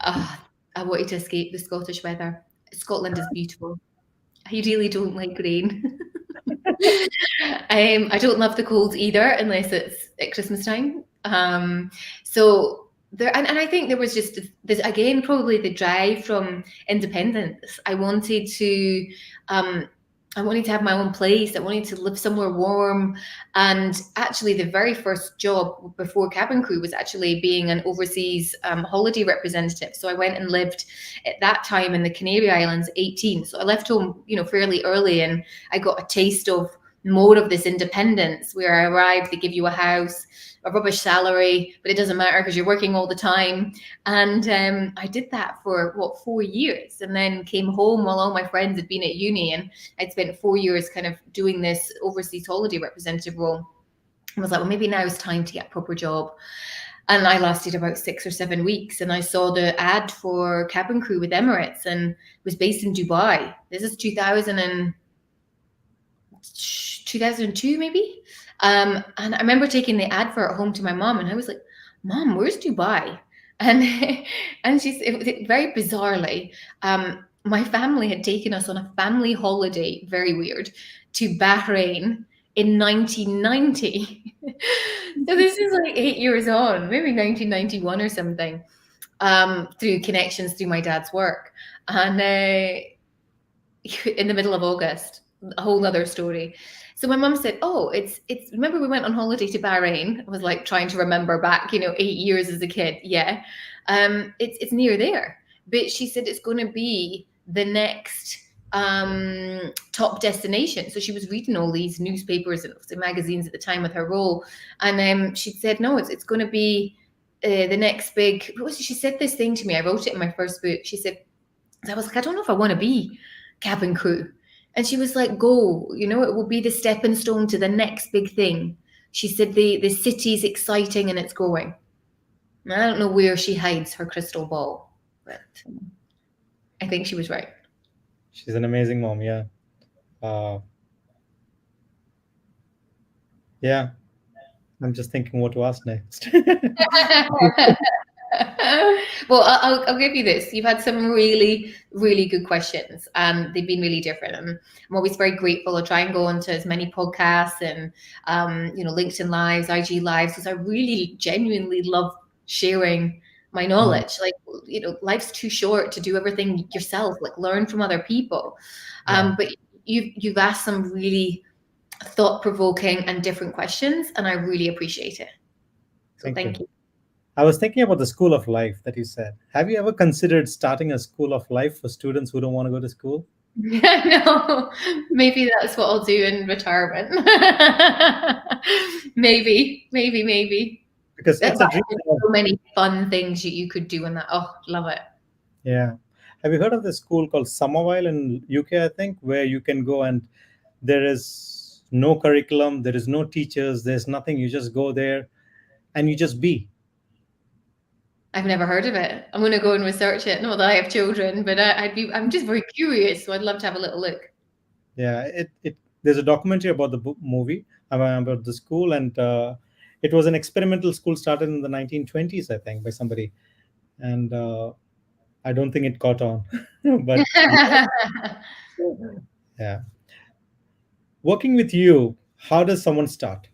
Ah, I wanted to escape the Scottish weather. Scotland is beautiful. I really don't like rain. I don't love the cold either, unless it's at Christmas time. So there, and I think there was just this again, probably the drive from independence. Um, I wanted to have my own place. I wanted to live somewhere warm. And actually, the very first job before cabin crew was actually being an overseas holiday representative. So I went and lived at that time in the Canary Islands at 18. So I left home, fairly early, and I got a taste of more of this independence, where I arrived, they give you a house, a rubbish salary, but it doesn't matter because you're working all the time. And I did that for 4 years, and then came home while all my friends had been at uni, and I'd spent 4 years kind of doing this overseas holiday representative role. I was like, well, maybe now is time to get a proper job. And I lasted about 6 or 7 weeks, and I saw the ad for cabin crew with Emirates, and it was based in Dubai. This is 2002 maybe. And I remember taking the advert home to my mom, and I was like, Mom, where's Dubai? And and very bizarrely, my family had taken us on a family holiday, very weird, to Bahrain in 1990. So this is like 8 years on, maybe 1991 or something, through connections through my dad's work. And in the middle of August, a whole other story. So my mum said, "Oh, it's. Remember we went on holiday to Bahrain? I was like trying to remember back, 8 years as a kid. Yeah, it's near there." But she said it's going to be the next top destination. So she was reading all these newspapers and magazines at the time with her role, and she said, "No, it's going to be the next big." She said this thing to me. I wrote it in my first book. She said, I was like, I don't know if I want to be cabin crew. And she was like, go, it will be the stepping stone to the next big thing. She said the city's exciting and it's growing. And I don't know where she hides her crystal ball, but I think she was right. She's an amazing mom. Yeah. Uh, yeah. I'm just thinking what to ask next. Well, I'll give you this. You've had some really, really good questions, and they've been really different. And I'm always very grateful. I try and go onto as many podcasts and, LinkedIn Lives, IG Lives, because I really genuinely love sharing my Mm, knowledge. Like, life's too short to do everything yourself. Like, learn from other people. yeah. But you've asked some really thought-provoking and different questions, and I really appreciate it. So Thank you. thank you. I was thinking about the school of life that you said. Have you ever considered starting a school of life for students who don't want to go to school? Yeah, no, maybe that's what I'll do in retirement. Maybe. Because But it's a dream. there's so many fun things you could do in that. Oh, love it. Yeah. Have you heard of this school called Summerville in UK, I think, where you can go and there is no curriculum, there is no teachers, there's nothing. You just go there and you just be. I've never heard of it. I'm going to go and research it. Not that I have children, but I'm just very curious, so I'd love to have a little look. Yeah, it there's a documentary about the movie about the school, and it was an experimental school started in the 1920s, I think, by somebody, and I don't think it caught on, but yeah. Working with you, how does someone start?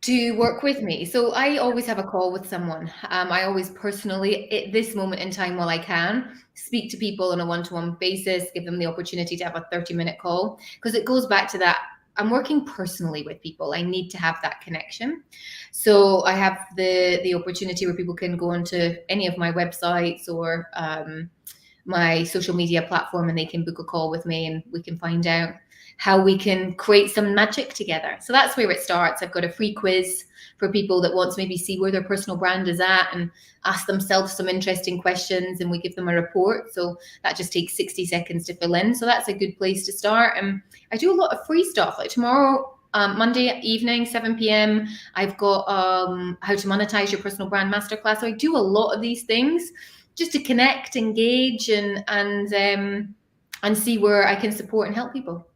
to work with me. So I always have a call with someone. I always personally, at this moment in time, while I can, speak to people on a one-to-one basis, give them the opportunity to have a 30-minute call, because it goes back to that. I'm working personally with people. I need to have that connection. So I have the opportunity where people can go onto any of my websites or my social media platform, and they can book a call with me, and we can find out how we can create some magic together. So that's where it starts. I've got a free quiz for people that want to maybe see where their personal brand is at and ask themselves some interesting questions, and we give them a report. So that just takes 60 seconds to fill in. So that's a good place to start. And I do a lot of free stuff. Like tomorrow, Monday evening, 7 p.m., I've got how to monetize your personal brand masterclass. So I do a lot of these things just to connect, engage, and see where I can support and help people.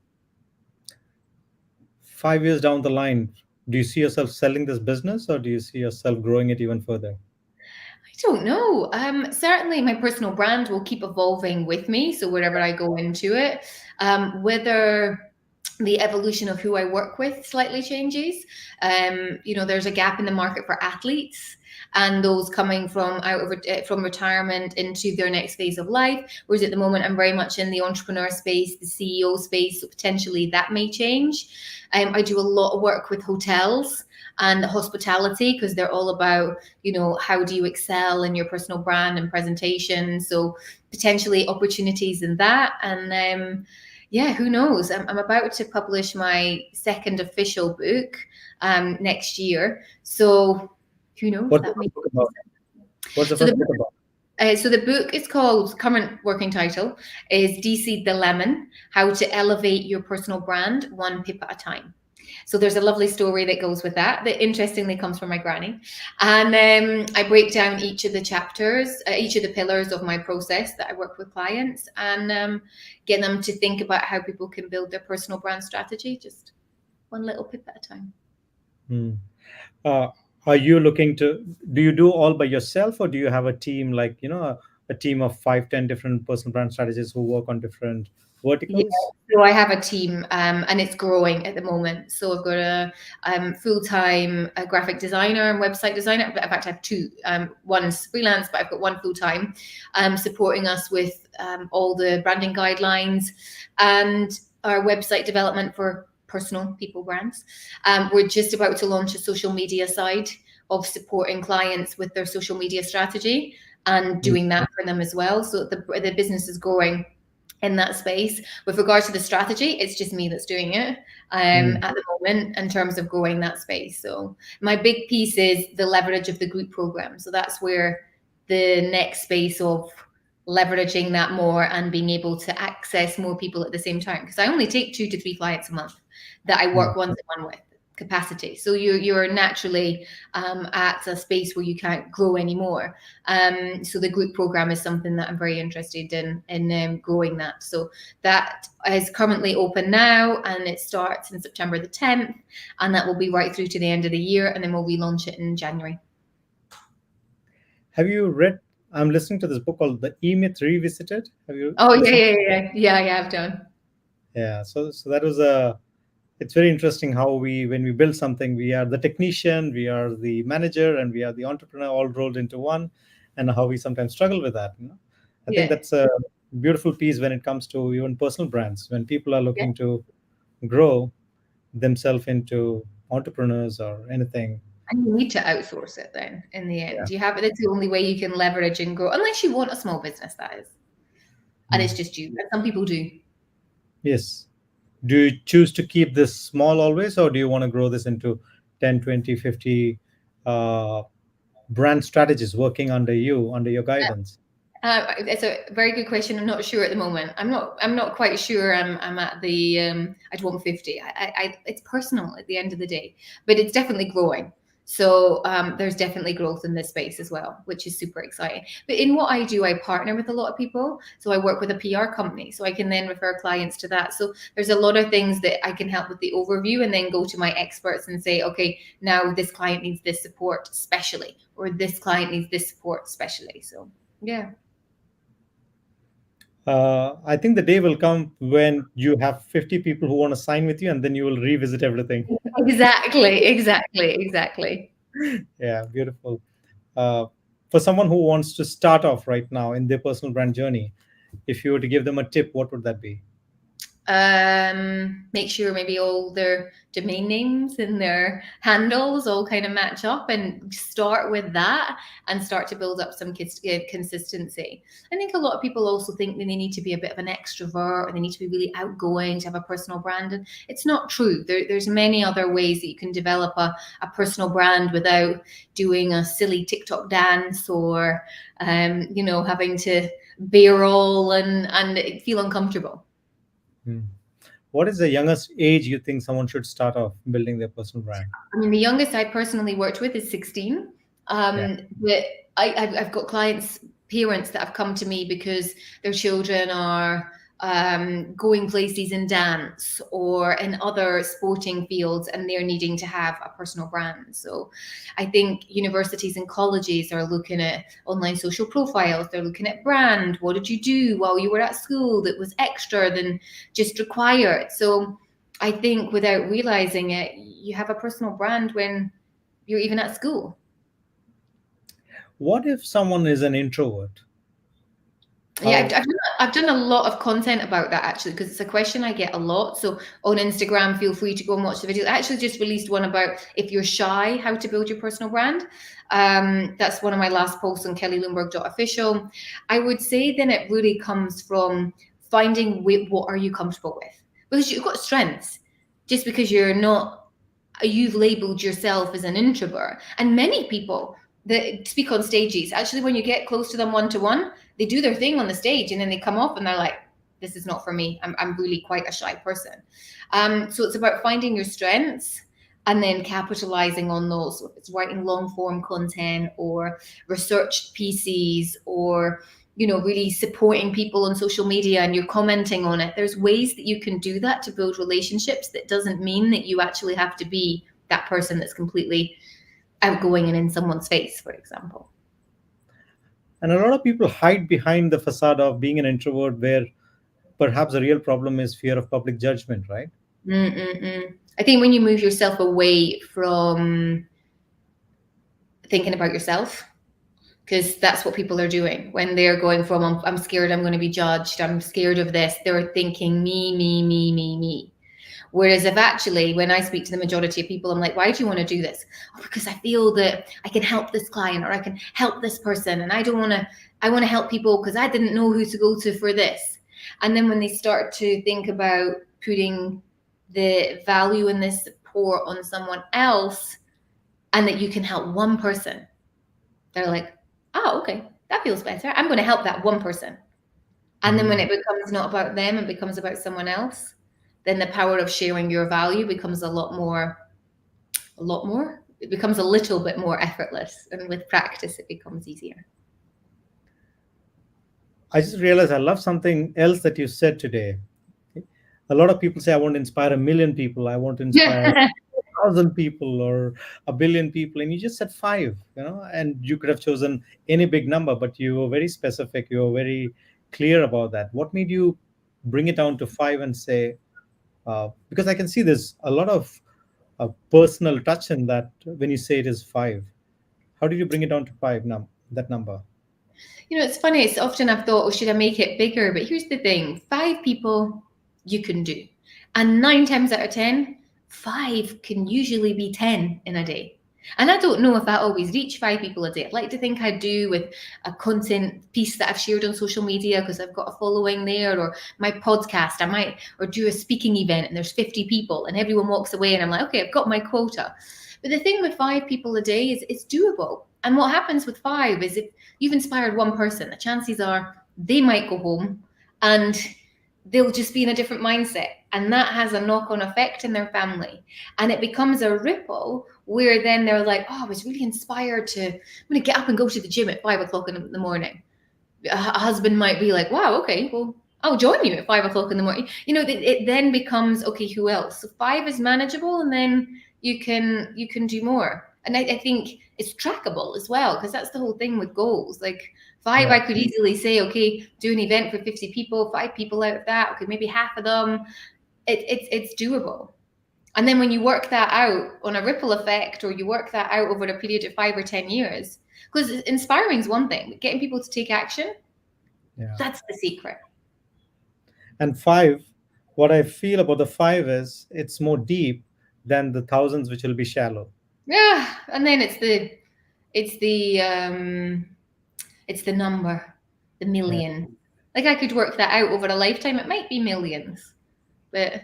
5 years down the line, do you see yourself selling this business, or do you see yourself growing it even further? I don't know. Certainly, my personal brand will keep evolving with me. So wherever I go into it, whether the evolution of who I work with slightly changes. There's a gap in the market for athletes and those coming from retirement into their next phase of life. Whereas at the moment, I'm very much in the entrepreneur space, the CEO space. So potentially that may change. I do a lot of work with hotels and hospitality because they're all about, how do you excel in your personal brand and presentation? So potentially opportunities in that. And yeah, who knows? I'm about to publish my second official book next year. So who knows? What's the first book about? What's the So first book about? so the book is called, current working title is De-Seed the Lemon, How to Elevate Your Personal Brand One Pip at a Time. So there's a lovely story that goes with that interestingly comes from my granny. And I break down each of the chapters, each of the pillars of my process that I work with clients, and get them to think about how people can build their personal brand strategy, just one little pip at a time. Uh, are you looking to, do you do all by yourself, or do you have a team, like, a team of 5, 10 different personal brand strategists who work on different Yeah, verticals? so I have a team, and it's growing at the moment. So I've got a full-time graphic designer and website designer. In fact, I have two. One's freelance, but I've got one full-time, supporting us with all the branding guidelines and our website development for personal people brands. We're just about to launch a social media side of supporting clients with their social media strategy and doing that for them as well. So the business is growing in that space. With regards to the strategy, it's just me that's doing it at the moment in terms of growing that space. So my big piece is the leverage of the group program. So that's where the next space of leveraging that more and being able to access more people at the same time. Because I only take 2 to 3 clients a month that I work one-to-one with capacity. So you're naturally at a space where you can't grow anymore. So the group program is something that I'm very interested in growing that. So that is currently open now, and it starts in September the 10th, and that will be right through to the end of the year, and then we'll relaunch it in January. Have you read, I'm listening to this book called The E-Myth Revisited. Have you Oh, listened? yeah, I've done. Yeah, so that was it's very interesting how when we build something, we are the technician, we are the manager, and we are the entrepreneur all rolled into one, and how we sometimes struggle with that. I think Yeah, that's a beautiful piece when it comes to even personal brands. When people are yeah. looking to grow themselves into entrepreneurs or anything. And you need to outsource it then in the Yeah. end. That's the only way you can leverage and grow, unless you want a small business, that is. And it's just you. And some people do. Yes. Do you choose to keep this small always, or do you want to grow this into 10, 20, 50 uh, brand strategists working under you, under your guidance? It's a very good question. I'm not sure at the moment. I'm not quite sure. I'm at the I'd want 50. It's personal at the end of the day, but it's definitely growing. So there's definitely growth in this space as well, which is super exciting. But in what I do, I partner with a lot of people. So I work with a PR company, so I can then refer clients to that. So there's a lot of things that I can help with the overview, and then go to my experts and say, okay, now this client needs this support specially, or this client needs this support specially. So yeah. I think the day will come when you have 50 people who want to sign with you, and then you will revisit everything. Exactly, exactly, exactly. Yeah, beautiful. Uh, for someone who wants to start off right now in their personal brand journey, if you were to give them a tip, what would that be? Make sure maybe all their domain names and their handles all kind of match up, and start with that and start to build up some consistency. I think a lot of people also think that they need to be a bit of an extrovert, or they need to be really outgoing to have a personal brand, and it's not true. There's many other ways that you can develop a personal brand without doing a silly TikTok dance, or having to b-roll and feel uncomfortable. Hmm. What is the youngest age you think someone should start off building their personal brand? I mean, the youngest I personally worked with is 16. Yeah. But I've got clients, parents that have come to me because their children are going places in dance or in other sporting fields, and they're needing to have a personal brand. So I think universities and colleges are looking at online social profiles. They're looking at brand. What did you do while you were at school that was extra than just required? So I think without realizing it, you have a personal brand when you're even at school. What if someone is an introvert? Yeah, How? I've done a lot of content about that actually, because it's a question I get a lot. So on Instagram, feel free to go and watch the videos. I actually just released one about if you're shy, how to build your personal brand. That's one of my last posts on kellylundberg.official. I would say then it really comes from finding what are you comfortable with, because you've got strengths. Just because you've labeled yourself as an introvert, and many people that speak on stages, actually when you get close to them one to one, they do their thing on the stage and then they come off and they're like, this is not for me. I'm really quite a shy person. So it's about finding your strengths and then capitalizing on those. So if it's writing long form content or researched pieces, or really supporting people on social media and you're commenting on it, there's ways that you can do that to build relationships. That doesn't mean that you actually have to be that person that's completely outgoing and in someone's face, for example. And a lot of people hide behind the facade of being an introvert, where perhaps the real problem is fear of public judgment, right? Mm-mm-mm. I think when you move yourself away from thinking about yourself, because that's what people are doing when they're going from I'm scared I'm going to be judged, I'm scared of this, they're thinking me, me, me, me, me. Whereas if actually, when I speak to the majority of people, I'm like, why do you want to do this? Oh, because I feel that I can help this client or I can help this person. And I want to help people because I didn't know who to go to for this. And then when they start to think about putting the value in this support on someone else, and that you can help one person, they're like, oh, okay, that feels better. I'm going to help that one person. And then when Mhm. it becomes not about them, it becomes about someone else, then the power of sharing your value becomes a lot more. It becomes a little bit more effortless. And with practice, it becomes easier. I just realized I love something else that you said today. A lot of people say, I want to inspire a million people, I want to inspire 1,000 people or a billion people, and you just said five, and you could have chosen any big number, but you were very specific, you were very clear about that. What made you bring it down to five and say, because I can see there's a lot of personal touch in that when you say it is five. How did you bring it down to five, that number? It's funny. It's often I've thought, oh, should I make it bigger? But here's the thing: five people you can do, and 9 times out of 10, five can usually be 10 in a day. And I don't know if I always reach five people a day. I'd like to think I do with a content piece that I've shared on social media because I've got a following there, or my podcast. I might or do a speaking event and there's 50 people and everyone walks away and I'm like, okay, I've got my quota. But the thing with five people a day is it's doable. And what happens with five is if you've inspired one person, the chances are they might go home and they'll just be in a different mindset. And that has a knock on effect in their family. And it becomes a ripple where then they're like, oh, I was really inspired I'm going to get up and go to the gym at 5 o'clock in the morning. A husband might be like, wow, okay, well, I'll join you at 5 o'clock in the morning. It then becomes, okay, who else? So five is manageable, and then you can do more. And I think it's trackable as well, because that's the whole thing with goals. Like Five, Yeah. I could easily say, okay, do an event for 50 people, 5 people out of that, okay, maybe half of them. It's doable. And then when you work that out on a ripple effect, or you work that out over a period of 5 or 10 years, because inspiring is one thing, but getting people to take action, Yeah. that's the secret. And five, what I feel about the five is it's more deep than the thousands, which will be shallow. Yeah. And then it's the it's the number, the Yeah. million. Like I could work that out over a lifetime. It might be millions, but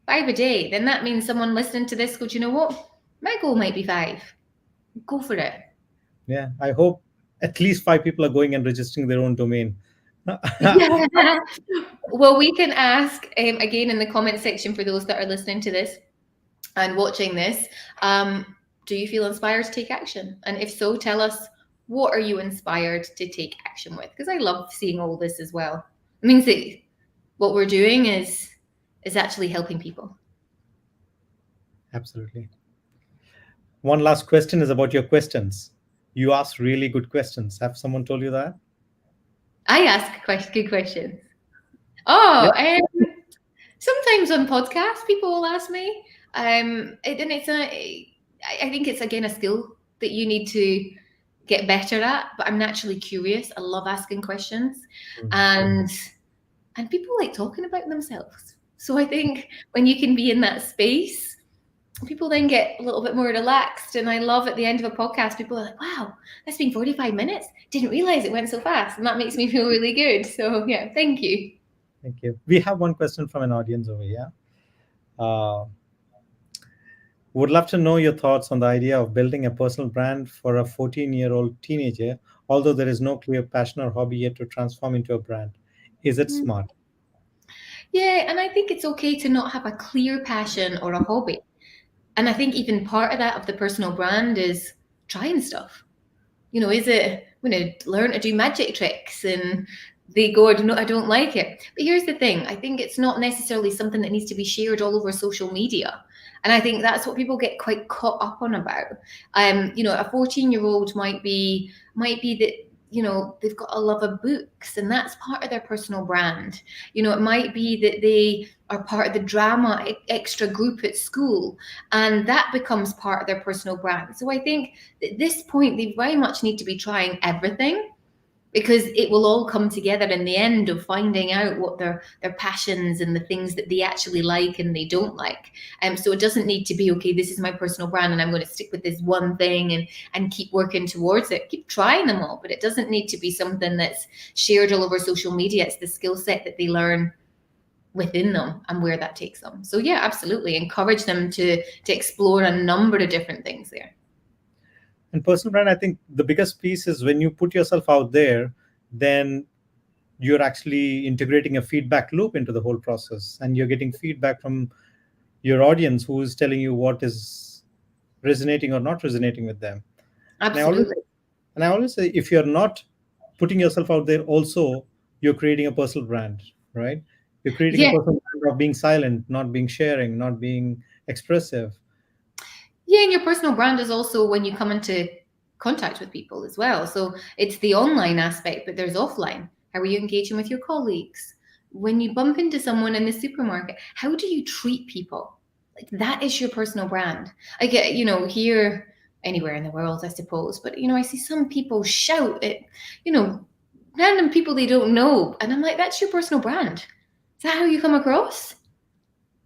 5 a day, then that means someone listening to this goes, you know what? My goal might be 5. Go for it. Yeah. I hope at least five people are going and registering their own domain. Yeah. Well, we can ask again in the comment section for those that are listening to this and watching this. Do you feel inspired to take action? And if so, tell us, what are you inspired to take action with? Because I love seeing all this as well. It means that what we're doing is actually helping people. Absolutely. One last question is about your questions. You ask really good questions. Have someone told you that? I ask good questions. Yeah. Oh, sometimes on podcasts, people will ask me, and it's I think it's again a skill that you need to get better at. But I'm naturally curious. I love asking questions, Mm. and people like talking about themselves. So I think when you can be in that space, people then get a little bit more relaxed. And I love at the end of a podcast, people are like, "Wow, that's been 45 minutes. Didn't realize it went so fast," and that makes me feel really good. So yeah, thank you. Thank you. We have one question from an audience over here. Uh, would love to know your thoughts on the idea of building a personal brand for a 14-year-old teenager, although there is no clear passion or hobby yet to transform into a brand. Is it smart? Yeah, and I think it's okay to not have a clear passion or a hobby. And I think even part of that of the personal brand is trying stuff. You know, is it I'm going to learn to do magic tricks and they go, I don't like it. But here's the thing, I think it's not necessarily something that needs to be shared all over social media. And I think that's what people get quite caught up on about. You know, a 14-year-old might be that, you know, they've got a love of books and that's part of their personal brand. You know, it might be that they are part of the drama extra group at school and that becomes part of their personal brand. So I think at this point they very much need to be trying everything, because it will all come together in the end of finding out what their passions and the things that they actually like and they don't like. So it doesn't need to be, okay, this is my personal brand and I'm going to stick with this one thing and keep working towards it. Keep trying them all, but it doesn't need to be something that's shared all over social media. It's the skill set that they learn within them and where that takes them. So yeah, absolutely encourage them to explore a number of different things there. And personal brand, I think the biggest piece is when you put yourself out there, then you're actually integrating a feedback loop into the whole process, and you're getting feedback from your audience who is telling you what is resonating or not resonating with them. And I always Absolutely. and I always say, if you're not putting yourself out there, also you're creating a personal brand, right? You're creating a Yeah. personal brand of being silent, not being sharing, not being expressive. Yeah, and your personal brand is also when you come into contact with people as well. So it's the online aspect, but there's offline. How are you engaging with your colleagues? When you bump into someone in the supermarket, how do you treat people? Like that is your personal brand. I get, you know, here, anywhere in the world, I suppose, but you know, I see some people shout at, you know, random people they don't know, and I'm like, that's your personal brand. Is that how you come across?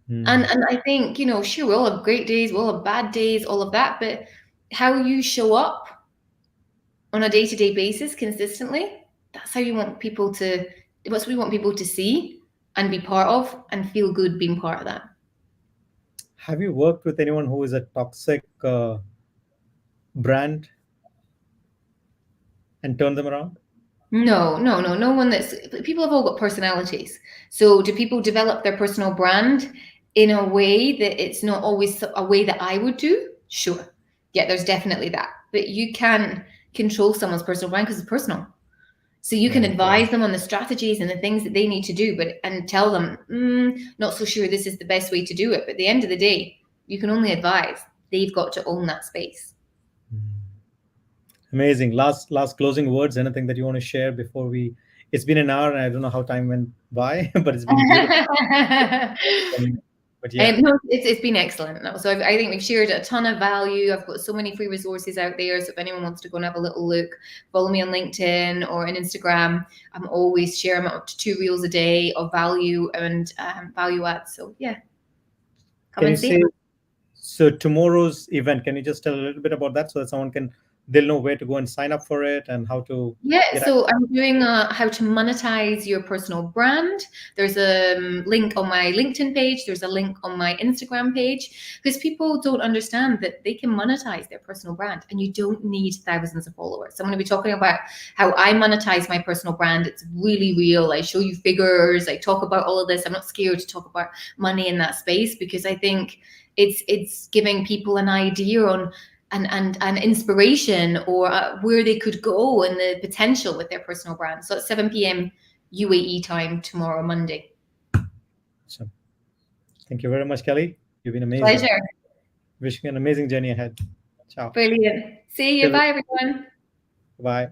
Hmm. And I think, you know, sure, we all have great days, we all have bad days, all of that, but how you show up on a day-to-day basis consistently, that's how you want people to, that's what we want people to see and be part of and feel good being part of that. Have you worked with anyone who is a toxic brand and turned them around? No one that's, people have all got personalities. So do people develop their personal brand in a way that it's not always a way that I would do? Sure. Yeah, there's definitely that. But you can control someone's personal brand because it's personal. So you can Right. advise them on the strategies and the things that they need to do, but and tell them, not so sure this is the best way to do it. But at the end of the day, you can only advise. They've got to own that space. Amazing. Last closing words. Anything that you want to share before we? It's been an hour, and I don't know how time went by, but it's been beautiful. But yeah, No, it's been excellent. No, so I think we've shared a ton of value. I've got so many free resources out there. So if anyone wants to go and have a little look, follow me on LinkedIn or on Instagram. I'm always sharing up to 2 reels a day of value and value adds. So yeah, come can you and see it. say so? Tomorrow's event. Can you just tell a little bit about that so that someone can they'll know where to go and sign up for it and how to Yeah, get so I'm doing how to monetize your personal brand. There's a link on my LinkedIn page. There's a link on my Instagram page because people don't understand that they can monetize their personal brand and you don't need thousands of followers. So I'm going to be talking about how I monetize my personal brand. It's really real. I show you figures. I talk about all of this. I'm not scared to talk about money in that space because I think it's giving people an idea on and inspiration or where they could go and the potential with their personal brand. So at 7 p.m. UAE time tomorrow, Monday. So, thank you very much, Kelly. You've been amazing. Pleasure. Wishing you an amazing journey ahead. Ciao. Brilliant. See you. Till Bye, everyone. bye.